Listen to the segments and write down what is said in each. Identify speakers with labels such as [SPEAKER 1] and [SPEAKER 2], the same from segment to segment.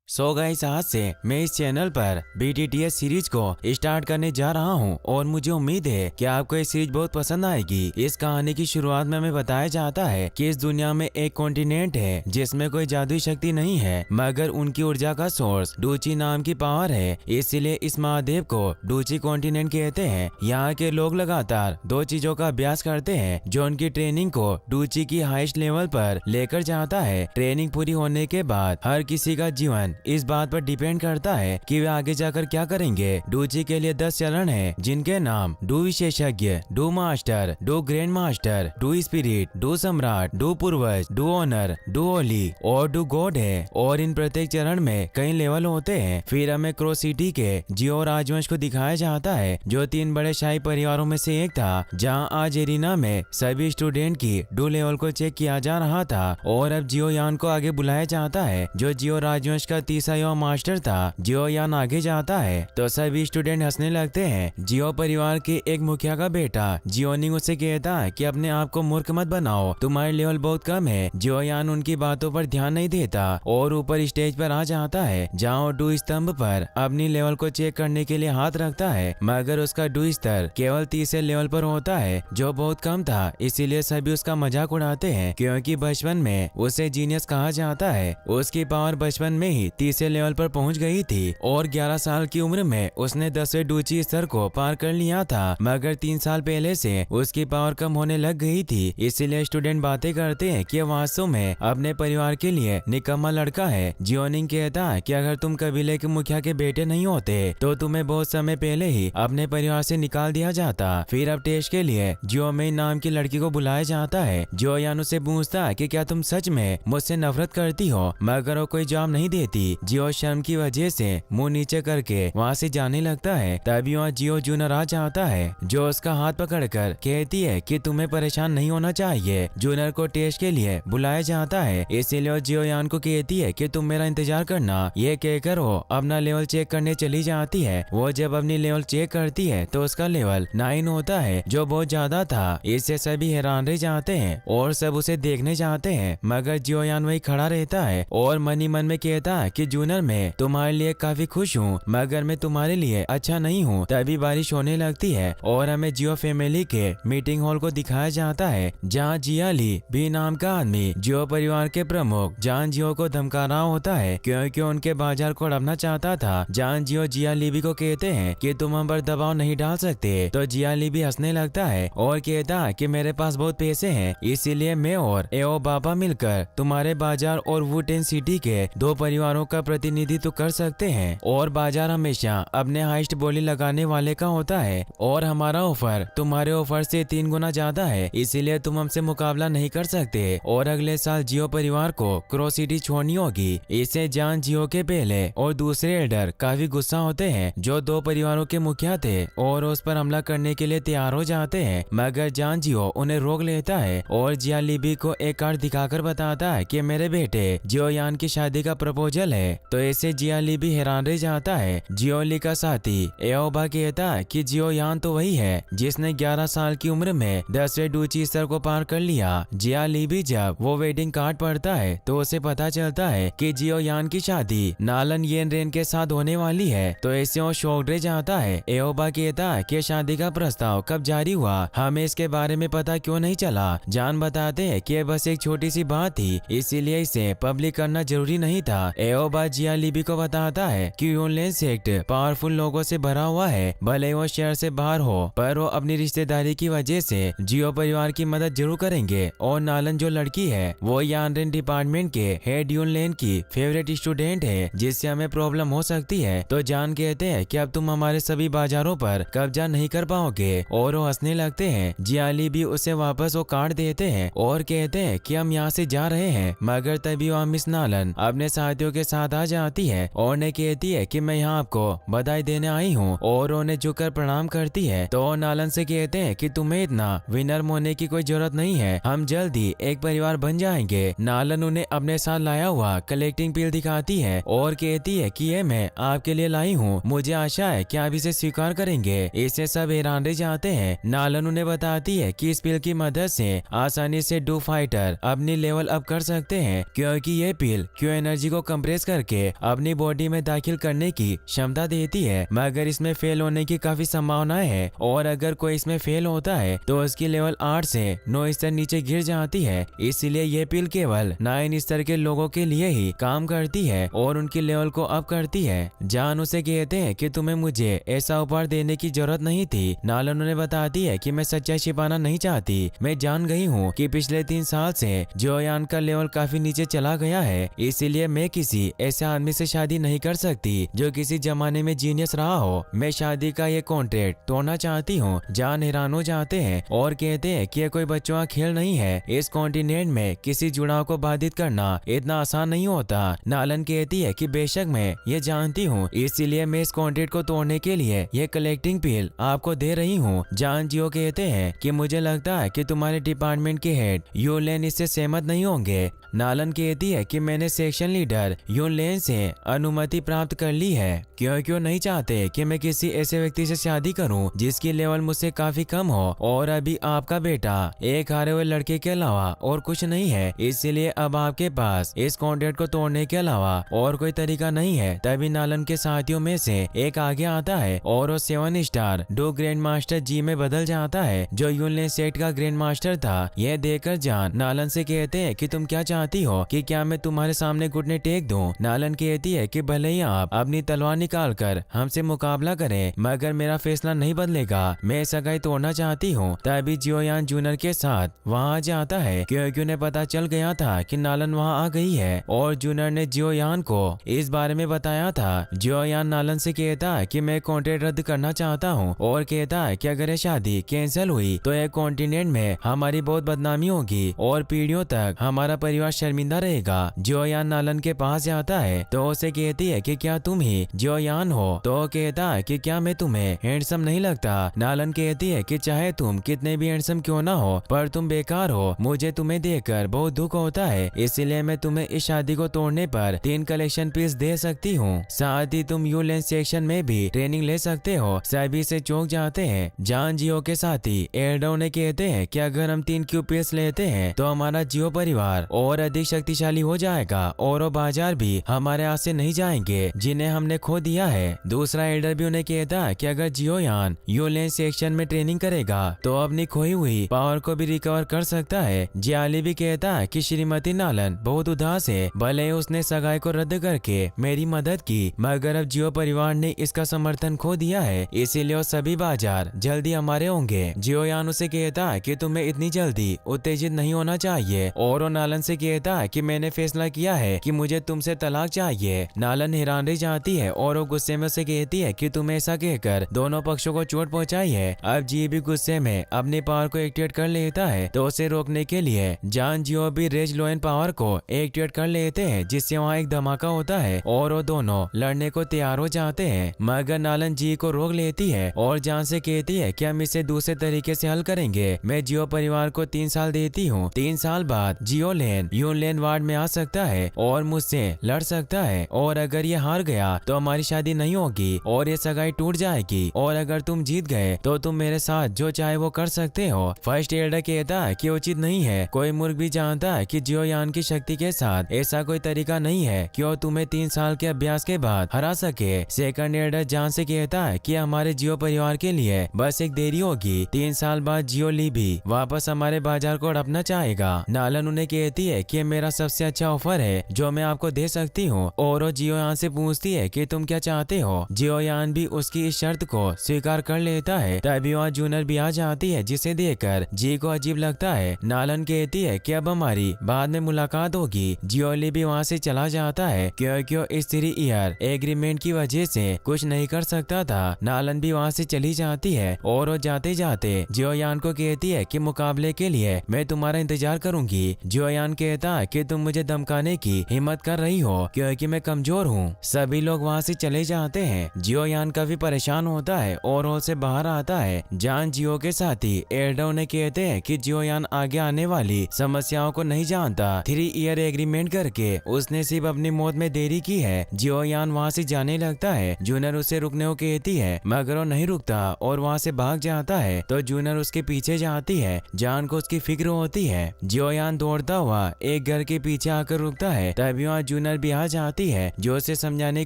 [SPEAKER 1] Guys, आज से मैं इस चैनल पर BTTS सीरीज को स्टार्ट करने जा रहा हूं और मुझे उम्मीद है कि आपको ये सीरीज बहुत पसंद आएगी। इस कहानी की शुरुआत में हमें बताया जाता है कि इस दुनिया में एक कॉन्टिनेंट है जिसमें कोई जादुई शक्ति नहीं है, मगर उनकी ऊर्जा का सोर्स डूची नाम की पावर है। इसीलिए इस महाद्वीप को डूची कॉन्टिनेंट कहते हैं। यहाँ के लोग लगातार दो चीजों का अभ्यास करते हैं जो उनकी ट्रेनिंग को डूची की हाईएस्ट लेवल पर लेकर जाता है। ट्रेनिंग पूरी होने के बाद हर किसी का जीवन इस बात पर डिपेंड करता है कि वे आगे जाकर क्या करेंगे। डूची के लिए 10 चरण हैं, जिनके नाम डू विशेषज्ञ, do master, do grand master, do spirit, do सम्राट, डू पूर्वज, डू ऑनर, डू होली और डू गॉड है। और इन प्रत्येक चरण में कई लेवल होते हैं। फिर हमें क्रो सिटी के जियो राजवंश को दिखाया जाता है, जो 3 बड़े शाही परिवारों में से एक था, जहाँ आज एरिना में सभी स्टूडेंट की डू लेवल को चेक किया जा रहा था। और अब जियो यान को आगे बुलाया जाता है, जो जियो राजवंश का तीसरा युवा मास्टर था। जियो यान आगे जाता है तो सभी स्टूडेंट हंसने लगते हैं। जियो परिवार के एक मुखिया का बेटा जियोनिंग उसे कहता है कि अपने आप को मूर्ख मत बनाओ, तुम्हारी लेवल बहुत कम है। जियो यान उनकी बातों पर ध्यान नहीं देता और ऊपर स्टेज पर आ जाता है, जहाँ डू स्तंभ पर अपनी लेवल को चेक करने के लिए हाथ रखता है, मगर उसका डू स्तर केवल 30 लेवल पर होता है, जो बहुत कम था। इसीलिए सभी उसका मजाक उड़ाते हैं, क्योंकि बचपन में उसे जीनियस कहा जाता है। उसकी पावर बचपन में ही 30 लेवल पर पहुंच गई थी और 11 साल की उम्र में उसने 10वें डूची स्तर को पार कर लिया था, मगर 3 साल पहले से उसकी पावर कम होने लग गई थी। इसीलिए स्टूडेंट बातें करते हैं कि वास्तव में अपने परिवार के लिए निकम्मा लड़का है। जियोनिंग कहता है कि अगर तुम कबीले के मुखिया के बेटे नहीं होते तो तुम्हें बहुत समय पहले ही अपने परिवार से निकाल दिया जाता। फिर अब टेस्ट के लिए जियो मेई नाम की लड़की को बुलाया जाता है। जियो यान उससे पूछता है कि क्या तुम सच में मुझसे नफरत करती हो, मगर वो कोई जवाब नहीं देती। जियो शर्म की वजह से मुंह नीचे करके वहाँ से जाने लगता है। तभी वहाँ जियो जूनियर आ जाता है, जो उसका हाथ पकड़कर कहती है कि तुम्हें परेशान नहीं होना चाहिए। जूनियर को टेस्ट के लिए बुलाया जाता है, इसीलिए वो जियो यान को कहती है कि तुम मेरा इंतजार करना। ये कहकर वो अपना लेवल चेक करने चली जाती है। वो जब अपनी लेवल चेक करती है तो उसका लेवल 9 होता है, जो बहुत ज्यादा था। इससे सभी हैरान रह जाते हैं और सब उसे देखने जाते हैं, मगर जियो यान वही खड़ा रहता है और मन ही मन में कहता है कि जूनियर मैं तुम्हारे लिए काफी खुश हूँ, मगर मैं तुम्हारे लिए अच्छा नहीं हूँ। तभी बारिश होने लगती है और हमें जियो फैमिली के मीटिंग हॉल को दिखाया जाता है, जहाँ जिया ली भी नाम का आदमी जियो परिवार के प्रमुख जान जियो को धमका रहा होता है, क्योंकि उनके बाजार को हड़पना चाहता था। जान जियो जिया लीबी को कहते हैं कि तुम हम पर दबाव नहीं डाल सकते, तो जिया लीबी हंसने लगता है और कहता है कि मेरे पास बहुत पैसे हैं, इसीलिए मैं और एओ बाबा मिलकर तुम्हारे बाजार और वुटेन सिटी के 2 परिवारों का प्रतिनिधित्व कर सकते हैं। और बाजार हमेशा अपने हाईएस्ट बोली लगाने वाले का होता है और हमारा ऑफर तुम्हारे ऑफर से 3 गुना ज्यादा है, इसीलिए तुम हमसे मुकाबला नहीं कर सकते और अगले साल जियो परिवार को क्रो सिटी छोड़नी होगी। इसे जान जियो के पहले और दूसरे एल्डर काफी गुस्सा होते हैं, जो 2 परिवारों के मुखिया थे, और उस पर हमला करने के लिए तैयार हो जाते हैं, मगर जान जियो उन्हें रोक लेता है और जिया लीबी को एक कार्ड दिखाकर बताता है कि मेरे बेटे जियो यान की शादी का प्रपोजल है। तो ऐसे जिया लीबी हैरान रह जाता है। जियो ली का साथी एओबा कहता है कि जियो यान तो वही है जिसने 11 साल की उम्र में 10वें डूची स्तर को पार कर लिया। जिया लीबी जब वो वेडिंग कार्ड पढ़ता है तो उसे पता चलता है कि जियो यान की शादी नालन येन रेन के साथ होने वाली है, तो ऐसे वो शॉक्ड रह जाता है। एओबा कहता है कि शादी का प्रस्ताव कब जारी हुआ, हमें इसके बारे में पता क्यों नहीं चला। जान बताते हैं कि बस एक छोटी सी बात थी, इसीलिए इसे पब्लिक करना जरूरी नहीं था। एओबा जिया लीबी को बताता है कि यूनलेन सेक्ट पावरफुल लोगों से भरा हुआ है, भले वो शहर से बाहर हो, पर वो अपनी रिश्तेदारी की वजह से जियो परिवार की मदद जरूर करेंगे। और नालन जो लड़की है वो यानरेन डिपार्टमेंट के हेड यूनलेन की फेवरेट स्टूडेंट है, जिससे हमें प्रॉब्लम हो सकती है। तो जान कहते हैं कि अब तुम हमारे सभी बाजारों पर कब्जा नहीं कर पाओगे, और वो हंसने लगते हैं। जियाली भी उसे वापस वो कार्ड देते हैं और कहते हैं कि हम यहाँ से जा रहे हैं, मगर तभी वहाँ मिस नालन अपने साथियों के साथ आ जाती है और ने कहती है कि मैं यहाँ आपको बधाई देने आई हूँ, और उन्हें झुककर प्रणाम करती है। तो नालन से कहते हैं कि तुम्हें इतना विनर होने की कोई जरूरत नहीं है, हम जल्द ही एक परिवार बन जाएंगे। नालन उन्हें अपने साथ लाया हुआ कलेक्टिंग पिल दिखाती है और कहती है कि ये मैं आपके लिए लाई हूँ, मुझे आशा है कि आप इसे स्वीकार करेंगे। इससे सब हैरान रह जाते हैं। नालन उन्हें बताती है कि इस पिल की मदद से आसानी से डू फाइटर अपनी लेवल अप कर सकते हैं, क्योंकि ये पिल क्यू एनर्जी को कंप्रेस प्रेस करके अपनी बॉडी में दाखिल करने की क्षमता देती है, मगर इसमें फेल होने की काफी संभावनाएं है और अगर कोई इसमें फेल होता है तो उसकी लेवल 8 से 9 स्तर नीचे गिर जाती है। इसीलिए ये पिल केवल 9 स्तर के लोगों के लिए ही काम करती है और उनकी लेवल को अप करती है। जान उसे कहते हैं कि तुम्हें मुझे ऐसा उपहार देने की जरूरत नहीं थी। नालन उन्हें बताती है कि मैं सच्चाई छिपाना नहीं चाहती, मैं जान गई हूँ कि पिछले 3 साल से जियोयान का लेवल काफी नीचे चला गया है, इसीलिए मैं किसी ऐसे आदमी से शादी नहीं कर सकती जो किसी जमाने में जीनियस रहा हो। मैं शादी का ये कॉन्ट्रैक्ट तोड़ना चाहती हूँ। जान हैरान हो जाते हैं और कहते हैं कि यह कोई बच्चों का खेल नहीं है। इस कॉन्टिनेंट में किसी जुड़ाव को बाधित करना इतना आसान नहीं होता। नालन कहती है कि बेशक मैं ये जानती हूँ, इसीलिए मैं इस कॉन्ट्रैक्ट को तोड़ने के लिए ये कलेक्टिंग पिल आपको दे रही हूँ। जान जियो कहते हैं कि मुझे लगता है कि तुम्हारे डिपार्टमेंट के हेड यूलेन इससे सहमत नहीं होंगे। नालन कहती है कि मैंने सेक्शन लीडर यूलेन से अनुमति प्राप्त कर ली है, क्यों नहीं चाहते कि मैं किसी ऐसे व्यक्ति से शादी करूं जिसकी लेवल मुझसे काफी कम हो और अभी आपका बेटा एक हारे हुए लड़के के अलावा और कुछ नहीं है, इसीलिए अब आपके पास इस कॉन्ट्रैक्ट को तोड़ने के अलावा और कोई तरीका नहीं है। तभी नालन के साथियों में से एक आगे आता है और वो 7 स्टार डो ग्रैंड मास्टर जी में बदल जाता है, जो यूलेन सेट का ग्रैंड मास्टर था। यह देखकर जान नालन से कहते हैं कि तुम क्या चाहती हो कि क्या मैं तुम्हारे सामने घुटने टेक दूं? नालन कहती है कि भले ही आप अपनी तलवार निकाल कर हमसे मुकाबला करें, मगर मेरा फैसला नहीं बदलेगा। मैं सगाई तोड़ना चाहती हूँ। तभी जियोयान जूनियर के साथ वहाँ जाता है, क्योंकि उन्हें पता चल गया था कि नालन वहाँ आ गई है और जूनियर ने जियोयान को इस बारे में बताया था। जियोयान नालन से कहता है कि मैं कॉन्ट्रैक्ट रद्द करना चाहता हूँ और कहता है कि अगर ये शादी कैंसिल हुई तो यह कॉन्टिनेंट में हमारी बहुत बदनामी होगी और पीढ़ियों तक हमारा परिवार शर्मिंदा रहेगा। जियोयान नालन के पास जाता है तो उसे कहती है कि क्या तुम ही जियोयान हो? तो कहता है कि क्या मैं तुम्हें हैंडसम नहीं लगता? नालन कहती है कि चाहे तुम कितने भी हैंडसम क्यों ना हो, पर तुम बेकार हो। मुझे तुम्हें देखकर बहुत दुख होता है, इसलिए मैं तुम्हें इस शादी को तोड़ने पर 3 कलेक्शन पीस दे सकती हूँ। साथ ही तुम यूलेन सेक्शन में भी ट्रेनिंग ले सकते हो। सभी से चौंक जाते हैं। जान जियो के साथी एयरडो ने कहते हैं कि अगर हम 3 क्यू पीस लेते हैं तो हमारा जियो परिवार और अधिक शक्तिशाली हो जाएगा और वो बाजार भी हमारे हाथ से नहीं जाएंगे जिन्हें हमने खो दिया है। दूसरा एल्डर भी उन्हें कहता है कि अगर जियोयान यूलेन सेक्शन में ट्रेनिंग करेगा तो अपनी खोई हुई पावर को भी रिकवर कर सकता है। जियाली भी कहता है कि श्रीमती नालन बहुत उदास है, भले ही उसने सगाई को रद्द करके मेरी मदद की, मगर अब जियो परिवार ने इसका समर्थन खो दिया है, इसीलिए वो सभी बाजार जल्दी हमारे होंगे। जियोयान उसे कहता है कि तुम्हें इतनी जल्दी उत्तेजित नहीं होना चाहिए और वो नालन से कहता है कि मैंने फैसला किया है कि मुझे तुमसे तलाक चाहिए। नालन हैरान रह जाती है और वो गुस्से में उसे कहती है कि तुम्हें ऐसा कहकर दोनों पक्षों को चोट पहुंचाई है। अब जी भी गुस्से में अपनी पावर को एक्टिवेट कर लेता है, तो उसे रोकने के लिए जान जियो भी रेज लोएन पावर को एक्टिवेट कर लेते हैं, जिससे वहाँ एक धमाका होता है और वो दोनों लड़ने को तैयार हो जाते हैं। मगर नालन जी को रोक लेती है और जान से कहती है कि हम इसे दूसरे तरीके से हल करेंगे। मैं जियो परिवार को 3 साल देती हूँ। 3 साल बाद जियो लेन यूलेन वार्ड में आ सकता है और मुझसे लड़ सकता है, और अगर ये हार गया तो हमारी शादी नहीं होगी और ये सगाई टूट जाएगी, और अगर तुम जीत गए तो तुम मेरे साथ जो चाहे वो कर सकते हो। फर्स्ट एल्डर कहता है कि उचित नहीं है। कोई मूर्ख भी जानता है कि जियोयान की शक्ति के साथ ऐसा कोई तरीका नहीं है कि वो तुम्हें 3 साल के अभ्यास के बाद हरा सके। सेकंड एल्डर जान से कहता है कि हमारे जियो परिवार के लिए बस एक देरी होगी। 3 साल बाद जियो ली भी वापस हमारे बाजार को हड़पना चाहेगा। नालन उन्हें कहती है कि मेरा सबसे अच्छा ऑफर है जो मैं आपको दे सकती हूँ, और वो जियोयान से पूछती है कि तुम क्या चाहते हो। जियोयान भी उसकी इस शर्त को स्वीकार कर लेता है। तभी वहाँ जूनियर भी आ जाती है, जिसे देखकर जी को अजीब लगता है। नालन कहती है कि अब हमारी बाद में मुलाकात होगी। जियोली भी वहाँ से चला जाता है क्योंकि वो इस 3 ईयर एग्रीमेंट की वजह से कुछ नहीं कर सकता था। नालन भी वहाँ से चली जाती है और वो जाते जाते जियोयान को कहती है कि मुकाबले के लिए मैं तुम्हारा इंतजार करूंगी। जियोयान कहता है कि तुम मुझे धमकाने की हिम्मत कर रही हो क्योंकि मैं कमजोर हूँ। सभी लोग वहाँ से चले जाते हैं। जियोयान काफी परेशान होता है और हॉल से बाहर आता है। जान जियो के साथी एल्डो ने कहते हैं कि जियोयान आगे आने वाली समस्याओं को नहीं जानता। 3 ईयर एग्रीमेंट करके उसने सिर्फ अपनी मौत में देरी की है। जियोयान वहाँ से जाने लगता है। जूनियर उसे रुकने को कहती है, मगर वो नहीं रुकता और वहाँ से भाग जाता है, तो जूनियर उसके पीछे जाती है। जान को उसकी फिक्र होती है। जियोयान दौड़ता हुआ एक घर के पीछे आकर रुकता है। तभी वहाँ जूनियर जूनर भी आ जाती है जो उसे समझाने की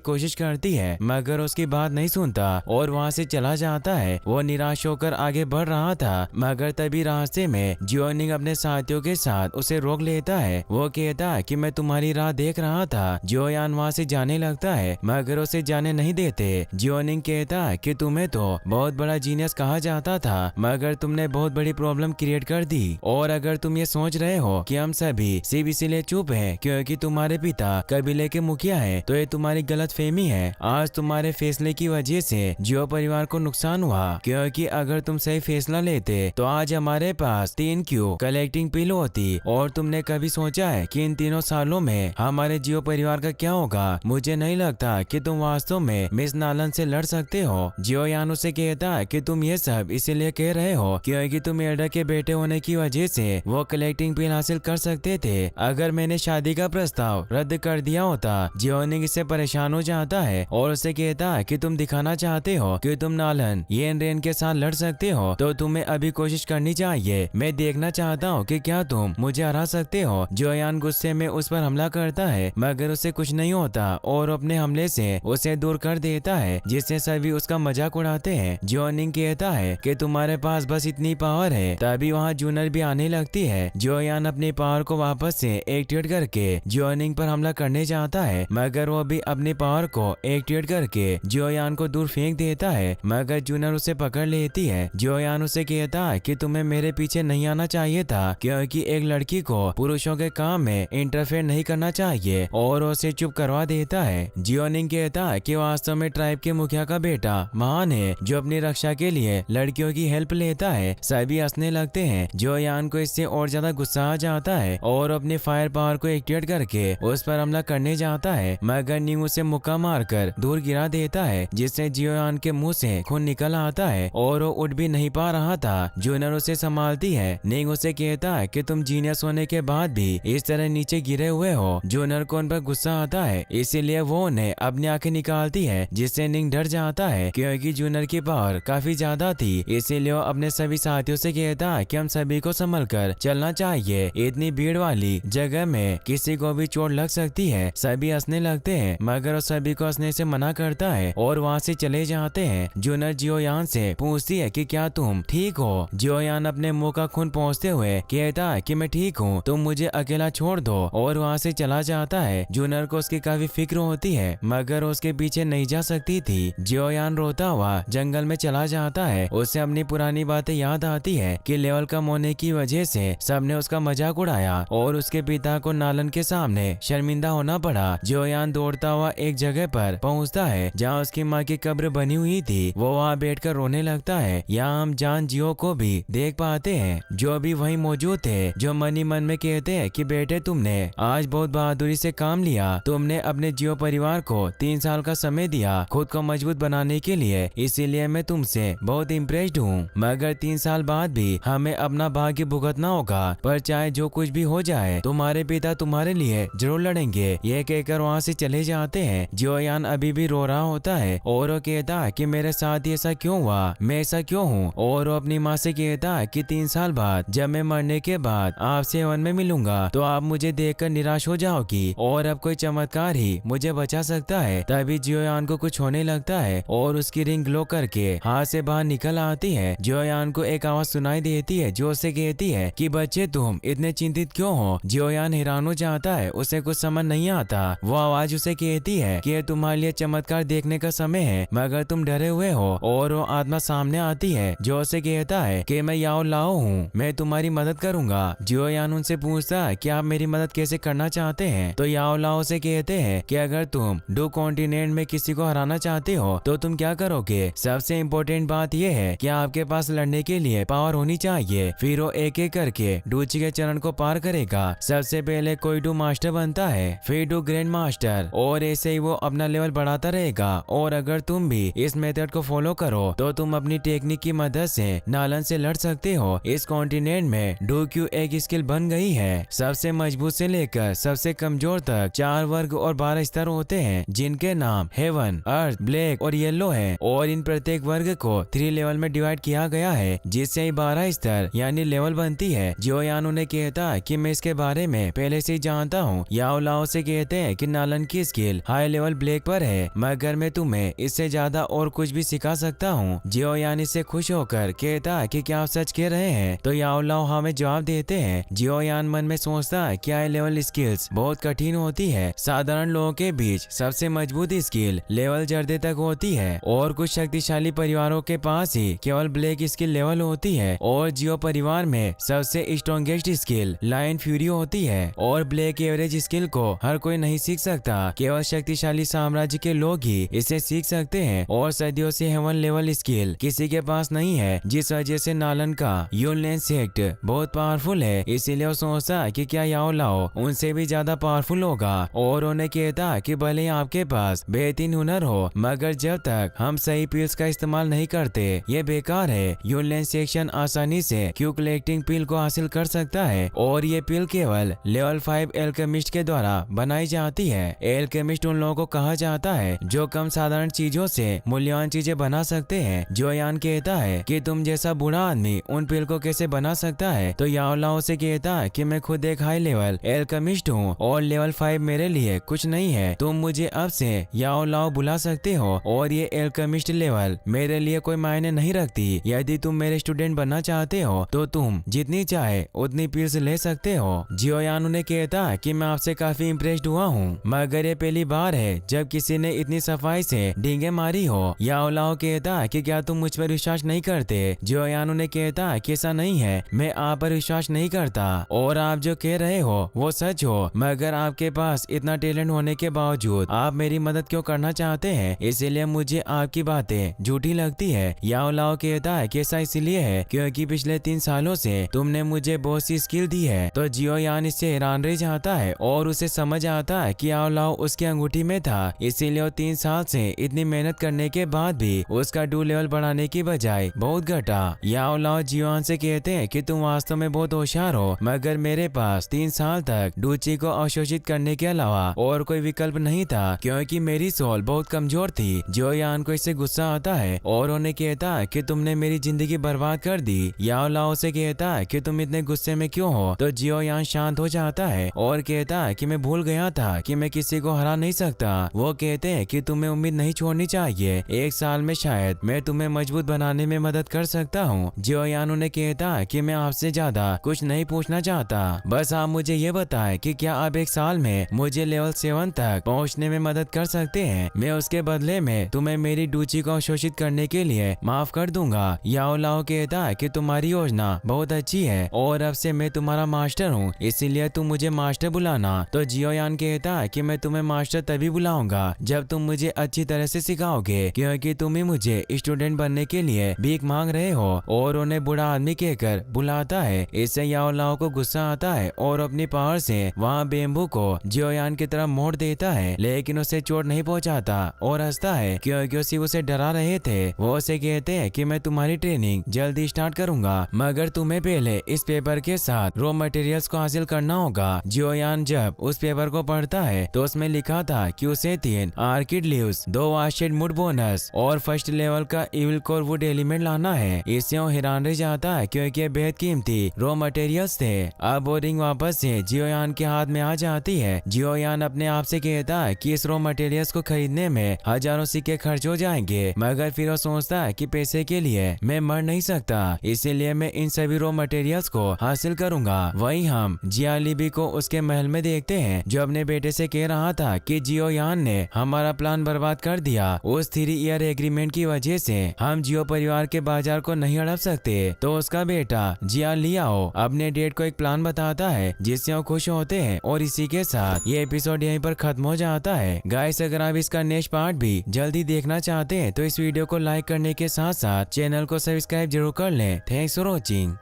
[SPEAKER 1] कोशिश करती है, मगर उसकी बात नहीं सुनता और वहाँ से चला जाता है। वो निराश होकर आगे बढ़ रहा था, मगर तभी रास्ते में जियोनिंग अपने साथियों के साथ उसे रोक लेता है। वो कहता है कि मैं तुम्हारी राह देख रहा था। जियोयान वहाँ से जाने लगता है, मगर उसे जाने नहीं देते। जियोनिंग कहता है कि तुम्हें तो बहुत बड़ा जीनियस कहा जाता था, मगर तुमने बहुत बड़ी प्रॉब्लम क्रिएट कर दी। और अगर तुम ये सोच रहे हो कि हम सभी सिर्फ इसीलिए चुप हैं क्योंकि तुम्हारे पिता कबीले के मुखिया हैं, तो ये तुम्हारी गलतफहमी है। आज तुम्हारे फैसले की वजह से जियो परिवार को नुकसान हुआ, क्योंकि अगर तुम सही फैसला लेते तो आज हमारे पास 3 क्यू कलेक्टिंग पिल होती। और तुमने कभी सोचा है कि इन 3 सालों में हमारे जियो परिवार का क्या होगा? मुझे नहीं लगता कि तुम वास्तव में मिस नालन से लड़ सकते हो। जियोयान उसे कहता है कि तुम ये सब इसीलिए कह रहे हो क्योंकि तुम एल्डर के बेटे होने की वजह से वो कलेक्टिंग पिल हासिल कर सकते थे। अगर मैंने शादी का प्रस्ताव रद्द कर दिया होता। जियोनिंग इससे परेशान हो जाता है और उसे कहता है कि तुम दिखाना चाहते हो कि तुम नालन येन रेन के साथ लड़ सकते हो, तो तुम्हें अभी कोशिश करनी चाहिए। मैं देखना चाहता हूँ कि क्या तुम मुझे हरा सकते हो। जियोयान गुस्से में उस पर हमला करता है, मगर उसे कुछ नहीं होता और अपने हमले से उसे दूर कर देता है, जिससे सभी उसका मजाक उड़ाते हैं। जियोनिंग कहता है कि तुम्हारे पास बस इतनी पावर है। तभी वहाँ जूनर भी आने लगती है। जियोयान अपनी पावर को वापस से एक्टिवेट करके जियोनिंग पर हमला करने जाता है, मगर वो भी अपनी पावर को एक्टिवेट करके जियोयान को दूर फेंक देता है, मगर जूनर उसे पकड़ लेती है। जियोयान उसे कहता है कि तुम्हें मेरे पीछे नहीं आना चाहिए था, क्योंकि एक लड़की को पुरुषों के काम में इंटरफेयर नहीं करना चाहिए, और उसे चुप करवा देता है। जियोनिंग कहता है कि वास्तव में ट्राइब के मुखिया का बेटा महान है जो अपनी रक्षा के लिए लड़कियों की हेल्प लेता है। सभी हंसने लगते हैं। जियोयान को इससे और ज्यादा गुस्सा आ जाता है और अपने फायर पावर को एक्टिवेट करके उस पर हमला करने जाता है, मगर निंग उसे मुक्का मारकर दूर गिरा देता है, जिससे जियोयान के मुंह से खून निकल आता है और वो उठ भी नहीं पा रहा था। जूनर उसे संभालती है। निंग उसे कहता है कि तुम जीनियस होने के बाद भी इस तरह नीचे गिरे हुए हो। जूनर को उन पर गुस्सा आता है, इसीलिए वो उन्हें अपनी आंखें निकालती है, जिससे निंग डर जाता है क्योंकि जूनर की पावर काफी ज्यादा थी। इसीलिए वो अपने सभी साथियों से कहता है कि हम सभी को संभल कर चलना चाहिए। इतनी भीड़ वाली जगह में किसी को भी चोट लग सकती है। सभी हंसने लगते हैं, मगर वो सभी को हंसने से मना करता है और वहाँ से चले जाते हैं। जूनर जियोयान से पूछती है कि क्या तुम ठीक हो? जियोयान अपने मुंह का खून पोंछते हुए कहता है कि मैं ठीक हूँ, तुम मुझे अकेला छोड़ दो, और वहाँ से चला जाता है। जूनर को उसकी काफी फिक्र होती है, मगर उसके पीछे नहीं जा सकती थी। जियोयान रोता हुआ जंगल में चला जाता है। उसे अपनी पुरानी बातें याद आती है कि लेवल कम होने की वजह से सबने उसका मजाक उड़ाया और उसके पिता को नालन के सामने शर्मिंदा होना पड़ा। जियोयान दौड़ता हुआ एक जगह पर पहुंचता है जहां उसकी माँ की कब्र बनी हुई थी। वो वहां बैठकर रोने लगता है। यहाँ हम जान जियो को भी देख पाते हैं, जो भी वहीं मौजूद थे, जो मन ही मन में कहते हैं कि बेटे तुमने आज बहुत बहादुरी से काम लिया। तुमने अपने जियो परिवार को 3 साल का समय दिया खुद को मजबूत बनाने के लिए, इसीलिए मैं तुमसे बहुत इम्प्रेस्ड हूँ। मगर 3 साल बाद भी हमें अपना भाग्य भुगतना होगा, पर चाहे जो कुछ भी हो जाए तुम्हारे पिता तुम्हारे लिए जरूर लड़ेंगे। ये कहकर वहाँ से चले जाते हैं। जियोयान अभी भी रो रहा होता है और वो कहता है कि मेरे साथ ऐसा क्यों हुआ, मैं ऐसा क्यों हूँ। और वो अपनी माँ से कहता है कि 3 साल बाद जब मैं मरने के बाद आपसे वन में मिलूंगा तो आप मुझे देखकर निराश हो जाओगी और अब कोई चमत्कार ही मुझे बचा सकता है। तभी जियोयान को कुछ होने लगता है और उसकी रिंग ग्लो करके हाथ से बाहर निकल आती है। जियोयान को एक आवाज सुनाई देती है जो उसे कहती है कि बच्चे तुम इतने चिंतित क्यों हो। जियोयान हैरान हो जाता है, उसे कुछ समझ नहीं आता। वो आवाज उसे कहती है कि तुम्हारे लिए चमत्कार देखने का समय है, मगर तुम डरे हुए हो। और वो आत्मा सामने आती है जो उसे कहता है कि मैं याओ लाओ हूँ, मैं तुम्हारी मदद करूंगा। जियोयान उनसे पूछता है कि आप मेरी मदद कैसे करना चाहते हैं। तो याओ लाओ से कहते हैं कि अगर तुम डू कॉन्टिनेंट में किसी को हराना चाहते हो तो तुम क्या करोगे। सबसे इम्पोर्टेंट बात यह है कि आपके पास लड़ने के लिए पावर होनी चाहिए। फिर वो एक एक करके डूची के चरण को पार करेगा। सबसे पहले कोई डू मास्टर बनता है, फिर डू ग्रैंड मास्टर, और ऐसे ही वो अपना लेवल बढ़ाता रहेगा। और अगर तुम भी इस मेथड को फॉलो करो तो तुम अपनी टेक्निक की मदद से नालन से लड़ सकते हो। इस कॉन्टिनेंट में डू क्यू एक स्किल बन गई है। सबसे मजबूत से लेकर सबसे कमजोर तक 4 वर्ग और 12 स्तर होते हैं, जिनके नाम हेवन, अर्थ, ब्लैक और येलो है। और इन प्रत्येक वर्ग को 3 लेवल में डिवाइड किया गया है, जिससे 12 स्तर यानी लेवल बनती है। जियोयान उन्हें कहता है कि मैं इसके बारे में पहले से ही जानता हूँ। याओ लाओ लाओ से कहते हैं कि नालन की स्किल हाई लेवल ब्लैक पर है, मगर मैं तुम्हें इससे ज्यादा और कुछ भी सिखा सकता हूँ। जियो यान इससे खुश होकर कहता है कि क्या आप सच कह रहे हैं? तो याओ लाओ हमें जवाब देते हैं। जियो यान मन में सोचता है कि हाई लेवल स्किल्स बहुत कठिन होती है। साधारण लोगों के बीच सबसे मजबूत स्किल लेवल जर्दे तक होती है और कुछ शक्तिशाली परिवारों के पास ही केवल ब्लैक स्किल लेवल होती है। और जियो परिवार में सबसे स्ट्रॉन्गेस्ट स्किल लाइन फ्यूरी होती है और ब्लैक एवरेज स्किल को हर कोई नहीं सीख सकता, केवल शक्तिशाली साम्राज्य के लोग ही इसे सीख सकते हैं। और सदियों से हेवन लेवल स्किल किसी के पास नहीं है, जिस वजह से नालन का यूनलैंड सेक्ट बहुत पावरफुल है। इसीलिए वो सोचता कि क्या याओ लाओ उनसे भी ज्यादा पावरफुल होगा और उन्हें कहता कि भले ही आपके पास बेहतरीन हुनर हो, मगर जब तक हम सही पिल्स का इस्तेमाल नहीं करते ये बेकार है। यूनलैंड सेक्शन आसानी से क्यू कलेक्टिंग पिल को हासिल कर सकता है और ये पिल केवल लेवल 5 एल्केमिस्ट के द्वारा बनाई जाती है। एल्केमिस्ट उन लोगों को कहा जाता है जो कम साधारण चीजों से मूल्यवान चीजें बना सकते हैं। जो यान कहता है कि तुम जैसा बूढ़ा आदमी उन पिल को कैसे बना सकता है? तो याओ लाओ से कहता है कि मैं खुद एक हाई लेवल एल्केमिस्ट हूँ और लेवल 5 मेरे लिए कुछ नहीं है। तुम मुझे अब से याओ लाओ बुला सकते हो और ये एल्केमिस्ट लेवल मेरे लिए कोई मायने नहीं रखती। यदि तुम मेरे स्टूडेंट बनना चाहते हो तो तुम जितनी चाहे उतनी पिल्स ले सकते हो। जियो यान उन्हें कहता है कि मैं आपसे काफी इम्प्रेस्ड हुआ हूँ, मगर ये पहली बार है जब किसी ने इतनी सफाई से डींगे मारी हो। याओ लाओ कहता है कि क्या तुम मुझ पर विश्वास नहीं करते? जियो यान उन्हें कहता है कि ऐसा नहीं है, मैं आप पर विश्वास नहीं करता और आप जो कह रहे हो वो सच हो, मगर आपके पास इतना टैलेंट होने के बावजूद आप मेरी मदद क्यों करना चाहते हैं? इसीलिए मुझे आपकी बातें झूठी लगती है। याओ लाओ कहता है कि ऐसा इसलिए है क्योंकि पिछले 3 सालों से तुमने मुझे बहुत सी स्किल दी है। तो जियो यान इससे हैरान रह जाता है और उसे समझ आता है कि याओ लाओ उसकी अंगूठी में था, इसीलिए वो 3 साल से इतनी मेहनत करने के बाद भी उसका डू लेवल बढ़ाने की बजाय बहुत घटा। याओ लाओ जियो यान से कहते हैं कि तुम वास्तव में बहुत होशियार हो, मगर मेरे पास 3 साल तक डूची को अवशोषित करने के अलावा और कोई विकल्प नहीं था क्योंकि मेरी सोल बहुत कमजोर थी। जियो यान को इससे गुस्सा आता है और उन्हें कहता है कि तुमने मेरी जिंदगी बर्बाद कर दी। याओ लाओ से कहता है कि तुम इतने गुस्से में क्यों हो? तो जियो यान शांत हो जाता है और कहता है कि मैं भूल गया था कि मैं किसी को हरा नहीं सकता। वो कहते हैं कि तुम्हें उम्मीद नहीं छोड़नी चाहिए, 1 साल में शायद मैं तुम्हें मजबूत बनाने में मदद कर सकता हूँ। जियो यान उन्हें कहता है कि मैं आपसे ज्यादा कुछ नहीं पूछना चाहता, बस आप मुझे ये बताएं कि क्या आप 1 साल में मुझे लेवल 7 तक पहुँचने में मदद कर सकते हैं? मैं उसके बदले में तुम्हें मेरी डूची को अवशोषित करने के लिए माफ कर दूंगा। याओ लाओ कहता है कि तुम्हारी योजना बहुत अच्छी है और अब से मैं तुम्हारा मास्टर हूँ, इसीलिए तुम मुझे मास्टर बुलाना। तो जियो यान कहता है कि मैं तुम्हें मास्टर तभी बुलाऊंगा जब तुम मुझे अच्छी तरह से सिखाओगे, क्योंकि तुम ही मुझे स्टूडेंट बनने के लिए भीख मांग रहे हो। और उन्हें बूढ़ा आदमी कहकर बुलाता है। इससे याओ लाओ को गुस्सा आता है और अपनी पावर से वहाँ बेम्बू को जियो यान की तरफ मोड़ देता है, लेकिन उसे चोट नहीं पहुँचाता और हंसता है क्योंकि उसी उसे डरा रहे थे। वो उसे कहते हैं कि मैं तुम्हारी ट्रेनिंग जल्दी स्टार्ट करूंगा, मगर तुम्हें पहले इस पेपर के साथ रॉ मटेरियल्स को हासिल करना होगा। जियो यान जब उस पेपर को पढ़ता है तो उसमें लिखा था कि उसे 3 आर्किड लीव्स, 2 वाशेड मुड बोनस और फर्स्ट लेवल का इविल कोर वुड एलिमेंट लाना है। इससे वो हैरान रह जाता है क्योंकि ये बेहद कीमती रॉ मटेरियल्स थे। अब वो रिंग वापस से जियो यान के हाथ में आ जाती है। जियो यान अपने आप से कहता है कि इस रॉ मटेरियल्स को खरीदने में हजारों सिक्के खर्च हो जाएंगे, मगर फिर वो सोचता है कि पैसे के लिए मैं मर नहीं सकता, इसीलिए मैं इन सभी रॉ मटेरियल्स को हासिल करूंगा। वहीं हम जिया लिबी को उसके महल में देखते हैं, जो अपने बेटे से कह रहा था कि जियो यान ने हमारा प्लान बर्बाद कर दिया। उस 3 ईयर एग्रीमेंट की वजह से हम जियो परिवार के बाजार को नहीं हड़प सकते। तो उसका बेटा जिया लियाओ अपने डेड को एक प्लान बताता है जिससे वो खुश होते हैं और इसी के साथ ये एपिसोड यहीं पर खत्म हो जाता है। गाइस, अगर आप इसका नेक्स्ट पार्ट भी जल्दी देखना चाहते हैं तो इस वीडियो को लाइक करने के साथ साथ चैनल को सब्सक्राइब जरूर कर लें। Thanks for watching.